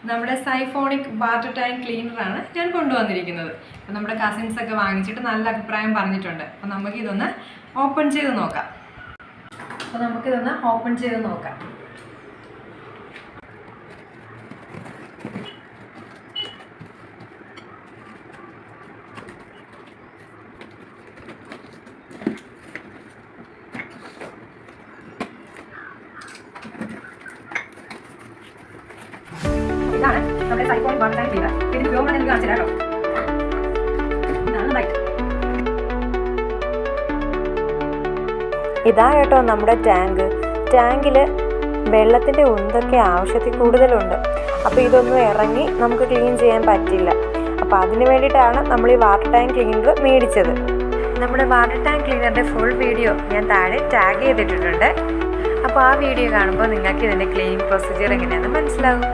നമ്മുടെ siphonic water tank ക്ലീനറാണ് ഞാൻ കൊണ്ടുവന്നിരിക്കുന്നത്. അപ്പോൾ നമ്മുടെ കസിൻസൊക്കെ വാങ്ങിച്ചിട്ട് നല്ല അഭിപ്രായം പറഞ്ഞിട്ടുണ്ട്. അപ്പോൾ നമുക്കിതൊന്ന് ഓപ്പൺ ചെയ്ത് നോക്കാം. ഇതാണ് നമ്മുടെ സൈഫോണിക് വാട്ടർ ടാങ്ക് ക്ലീനർ. ഇതിന് ഉപയോഗം എനിക്ക് കാണിച്ചു തരാം കേട്ടോ. ഇതാണ് ലൈറ്റ്. ഇതാ കേട്ടോ നമ്മുടെ ടാങ്കിൽ വെള്ളത്തിൻ്റെ ഉന്തൊക്കെ ആവശ്യത്തിൽ കൂടുതലുണ്ട്. അപ്പോൾ ഇതൊന്നും ഇറങ്ങി നമുക്ക് ക്ലീൻ ചെയ്യാൻ പറ്റില്ല. അപ്പോൾ അതിന് വേണ്ടിയിട്ടാണ് നമ്മൾ ഈ വാട്ടർ ടാങ്ക് ക്ലീനർ മേടിച്ചത്. നമ്മുടെ വാട്ടർ ടാങ്ക് ക്ലീനറിൻ്റെ ഫുൾ വീഡിയോ ഞാൻ താഴെ ടാഗ് ചെയ്തിട്ടുണ്ട്. അപ്പോൾ ആ വീഡിയോ കാണുമ്പോൾ നിങ്ങൾക്ക് ഇതിൻ്റെ ക്ലീനിങ് പ്രൊസീജിയർ എങ്ങനെയാണെന്ന് മനസ്സിലാകും.